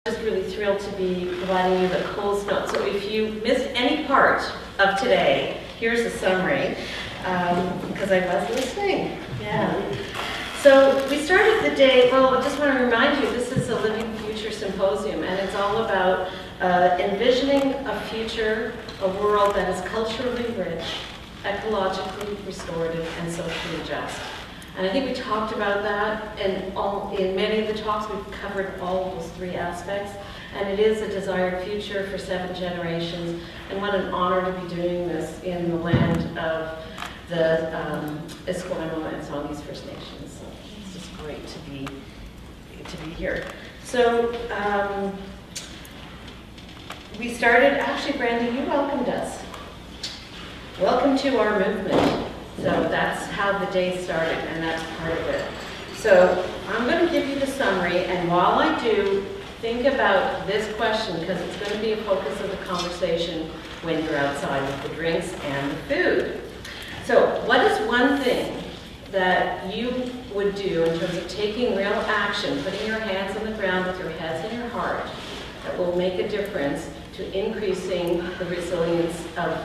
Just really thrilled to be providing you the Coles Note. So if you missed any part of today, here's a summary, because I was listening. Yeah. So we started the day, well, I just want to remind you, this is a Living Future Symposium, and it's all about envisioning a future, a world that is culturally rich, ecologically restorative, and socially just. And I think we talked about that, and in many of the talks we've covered all of those three aspects. And it is a desired future for 7 generations, and what an honor to be doing this in the land of the Esquimalt and Songhees First Nations. So it's just great to be here. So we started, actually Brandy, you welcomed us. Welcome to our movement. So that's how the day started, and that's part of it. So I'm going to give you the summary, and while I do, think about this question, because it's going to be a focus of the conversation when you're outside with the drinks and the food. So what is one thing that you would do in terms of taking real action, putting your hands on the ground with your heads and your heart, that will make a difference to increasing the resilience of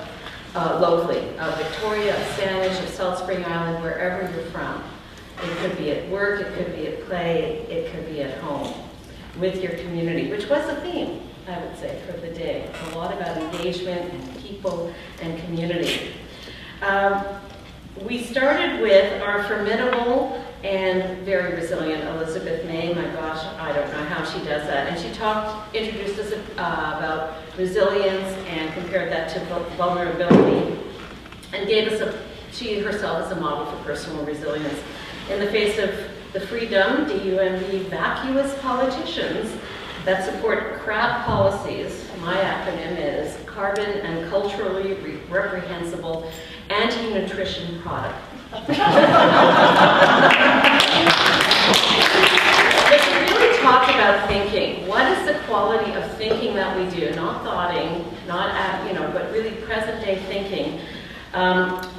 locally, of Victoria, of Saanich, of Salt Spring Island, wherever you're from. It could be at work, it could be at play, it could be at home, with your community, which was the theme, I would say, for the day. A lot about engagement and people and community. We started with our formidable and very resilient Elizabeth May. My gosh, I don't know how she does that. And she introduced us about resilience and compared that to vulnerability, and gave us she herself is a model for personal resilience in the face of the freedom, DUMB, vacuous politicians that support crap policies. My acronym is carbon and culturally reprehensible anti-nutrition product. But to really talk about thinking, what is the quality of thinking that we do? Not thoughting, but really present-day thinking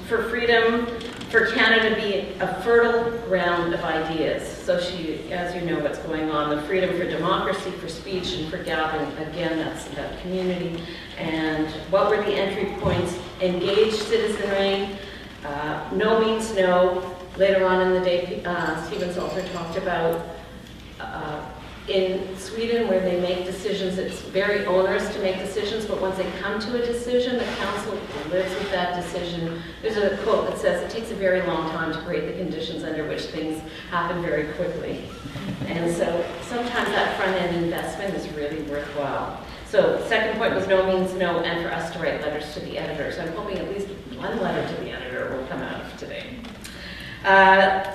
for freedom, for Canada to be a fertile ground of ideas. So she, as you know what's going on, the freedom for democracy, for speech, and for gathering. Again, that's about community. And what were the entry points? Engaged citizenry, no means no. Later on in the day, Stephen Salter talked about in Sweden, where they make decisions, it's very onerous to make decisions, but once they come to a decision, the council lives with that decision. There's a quote that says, it takes a very long time to create the conditions under which things happen very quickly. And so sometimes that front-end investment is really worthwhile. So second point was no means no, and for us to write letters to the editors. I'm hoping at least one letter to the editor will come out of today.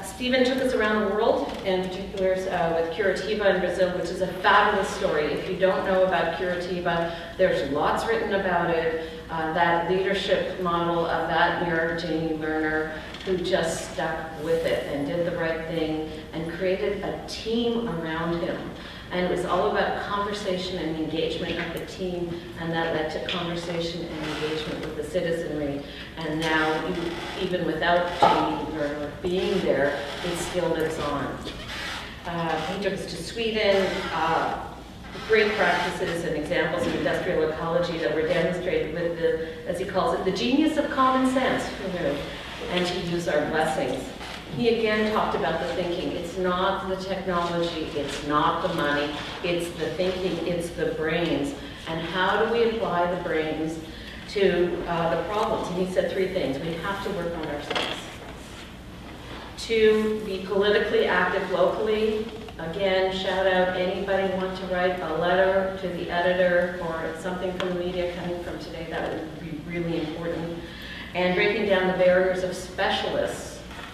Stephen took us around the world, in particular with Curativa in Brazil, which is a fabulous story. If you don't know about Curativa, there's lots written about it. That leadership model of that mirror, Jamie Lerner, who just stuck with it and did the right thing and created a team around him. And it was all about conversation and engagement of the team, and that led to conversation and engagement with the citizenry. And now, even without Jamie Lerner being there, it still lives on. He took us to Sweden, great practices and examples of industrial ecology that were demonstrated with the, as he calls it, the genius of common sense, and to use our blessings. He again talked about the thinking. It's not the technology, it's not the money, it's the thinking, it's the brains. And how do we apply the brains to the problems? And he said 3 things. We have to work on ourselves. To be politically active locally. Again, shout out anybody want to write a letter to the editor or something from the media coming from today, that would be really important. And breaking down the barriers of specialists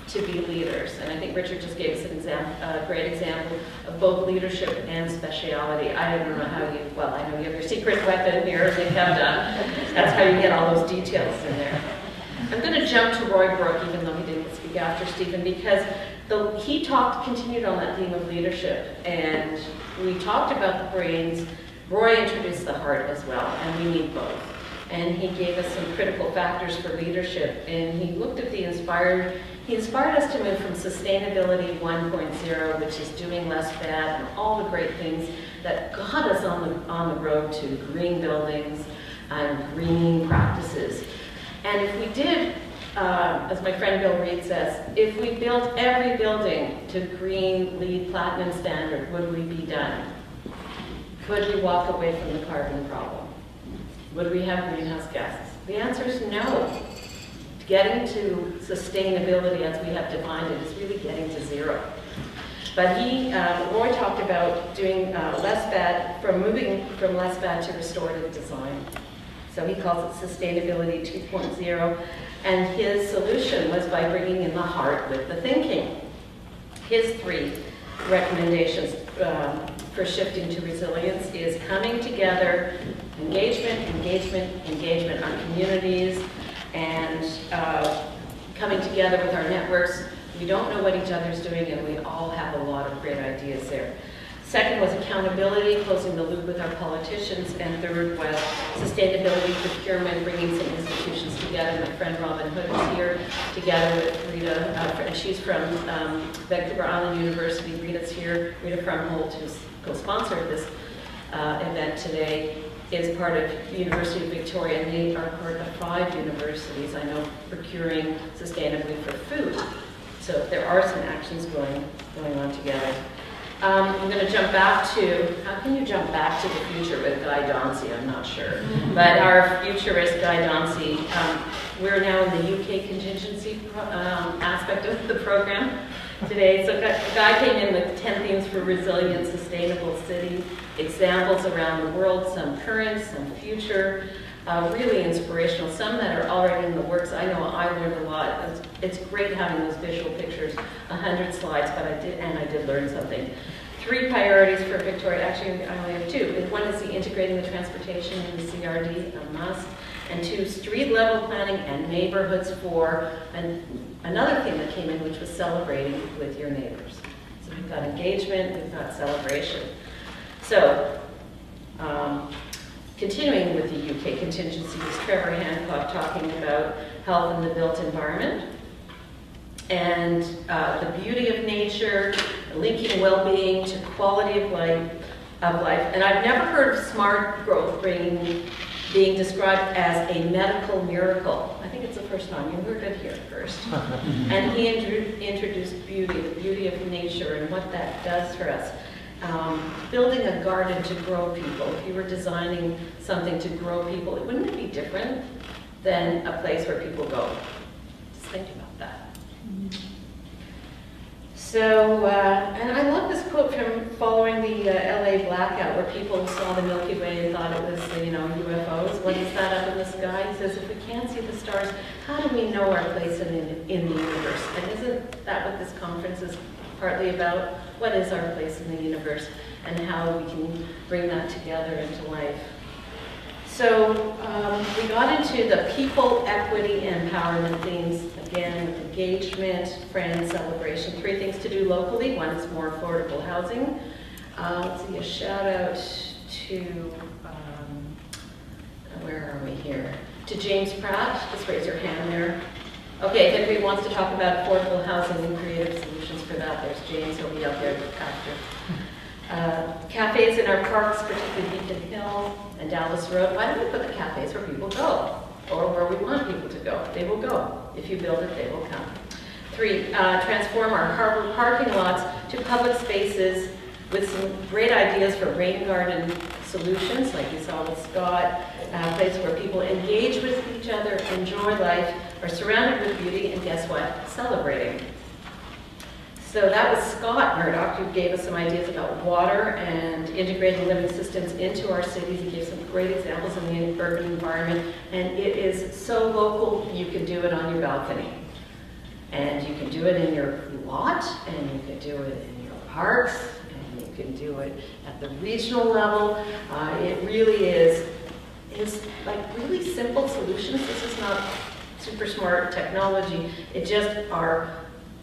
to be leaders. And I think Richard just gave us a great example of both leadership and speciality. I don't know how you, well, I know you have your secret weapon here, as they have done. That's how you get all those details in there. I'm going to jump to Roy Brooke, even though he didn't speak after Stephen, because he continued on that theme of leadership. And we talked about the brains. Roy introduced the heart as well, and we need both. and he gave us some critical factors for leadership. And he looked at he inspired us to move from sustainability 1.0, which is doing less bad, and all the great things that got us on the road to green buildings and green practices. And if we did, as my friend Bill Reed says, if we built every building to green LEED Platinum standard, would we be done? Could we walk away from the carbon problem? Would we have greenhouse gases? The answer is no. Getting to sustainability as we have defined it is really getting to zero. But Roy talked about doing moving from less bad to restorative design. So he calls it sustainability 2.0. And his solution was by bringing in the heart with the thinking. His 3 recommendations for shifting to resilience is coming together, engagement, our communities, and coming together with our networks. We don't know what each other's doing, and we all have a lot of great ideas there. Second was accountability, closing the loop with our politicians. And third was sustainability procurement, bringing some institutions together. My friend Robin Hood is here, together with Rita, and she's from Vancouver Island University. Rita's here. Rita Fromholt, who's co-sponsored this event today, is part of University of Victoria, and they are part of 5 universities, I know, procuring sustainably for food. So there are some actions going on together. I'm going to jump back to, how can you jump back to the future with Guy Dauncey? I'm not sure. But our futurist, Guy Dauncey, we're now in the UK contingency aspect of the program today. So Guy came in with 10 themes for resilient, sustainable city, examples around the world, some current, some future, really inspirational, some that are already in the works. I know I learned a lot. It's great having those visual pictures, 100 slides, but I did learn something. 3 priorities for Victoria, actually I only have 2. One is the integrating the transportation in the CRD, a must. And 2, street level planning and neighborhoods for, and another thing that came in, which was celebrating with your neighbors. So we've got engagement, we've got celebration. So, continuing with the UK contingencies, Trevor Hancock talking about health in the built environment and the beauty of nature, linking well-being to quality of life. And I've never heard of smart growth being described as a medical miracle. I think it's the first time. You heard it here first. And he introduced beauty, the beauty of nature and what that does for us. Building a garden to grow people. If you were designing something to grow people, wouldn't it be different than a place where people go? Just think about that. So, and I love this quote from following the LA blackout, where people saw the Milky Way and thought it was, UFOs. What is that up in the sky? He says, if we can't see the stars, how do we know our place in the universe? And isn't that what this conference is partly about? What is our place in the universe, and how we can bring that together into life? So we got into the people, equity, and empowerment themes. Again, engagement, friends, celebration. 3 things to do locally. 1 is more affordable housing. Let's see, a shout out to, where are we here? To James Pratt. Just raise your hand there. Okay, if anybody wants to talk about affordable housing and creative solutions for that, there's James. He'll be up there after. Cafes in our parks, particularly Beacon Hill and Dallas Road. Why don't we put the cafes where people go, or where we want people to go? They will go. If you build it, they will come. 3, transform our harbor parking lots to public spaces with some great ideas for rain garden solutions, like you saw with Scott, a place where people engage with each other, enjoy life, are surrounded with beauty, and guess what? Celebrating. So that was Scott Murdoch, who gave us some ideas about water and integrating living systems into our cities. He gave some great examples in the urban environment, and it is so local, you can do it on your balcony. And you can do it in your lot, and you can do it in your parks, and you can do it at the regional level. It really is like really simple solutions. This is not super smart technology. It just are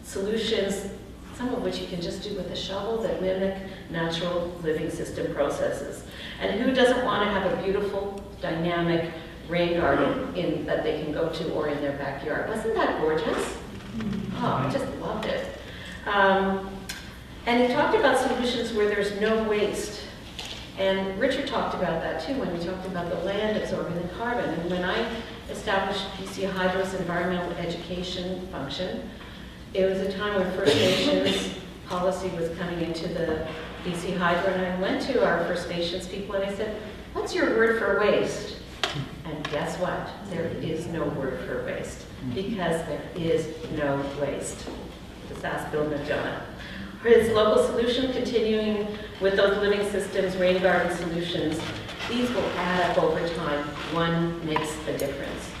solutions, some of which you can just do with a shovel, that mimic natural living system processes. And who doesn't want to have a beautiful, dynamic, rain garden that they can go to or in their backyard. Wasn't that gorgeous? Oh, I just loved it. And he talked about solutions where there's no waste. And Richard talked about that too when we talked about the land absorbing the carbon. And when I established BC Hydro's environmental education function, it was a time when First Nations policy was coming into the BC Hydro, and I went to our First Nations people and I said, what's your word for waste? And guess what? There is no word for waste, because there is no waste. Just ask Bill McDonough. His local solution, continuing with those living systems, rain garden solutions, these will add up over time. One makes a difference.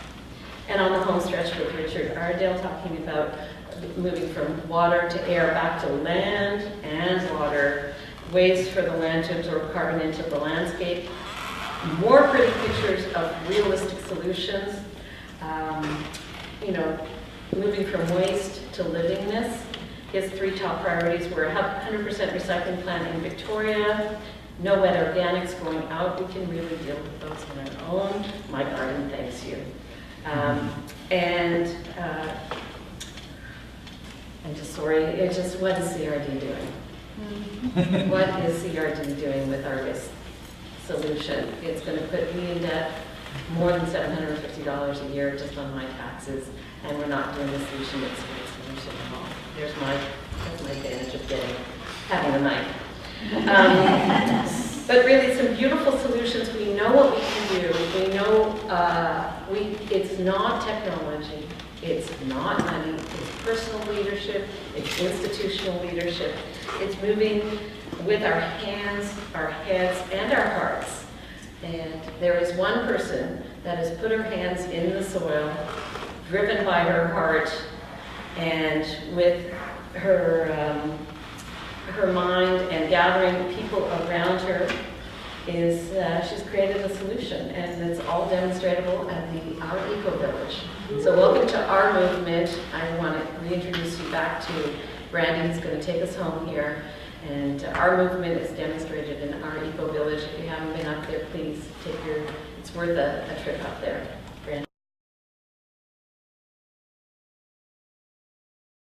And on the home stretch with Richard Ardale, talking about moving from water to air back to land and water, ways for the land to absorb carbon into the landscape, more pretty pictures of realistic solutions, moving from waste to livingness. His 3 top priorities were 100% recycling plant in Victoria, no wet organics going out. We can really deal with those on our own. My garden thanks you. And I'm just sorry, what is CRD doing? What is CRD doing with our waste solution? It's going to put me in debt more than $750 a year just on my taxes, and we're not doing the solution that's a great solution at all. That's my advantage of having a mic. But really, some beautiful solutions. We know what we can do. We know it's not technology. It's not money. It's personal leadership. It's institutional leadership. It's moving with our hands, our heads, and our hearts. And there is one person that has put her hands in the soil, driven by her heart, and with her mind and gathering people around her, she's created a solution, and it's all demonstratable at our Eco Village. So welcome to our movement. I want to reintroduce you back to Brandy, who's going to take us home here. And our movement is demonstrated in our Eco Village. If you haven't been up there, please it's worth a trip up there.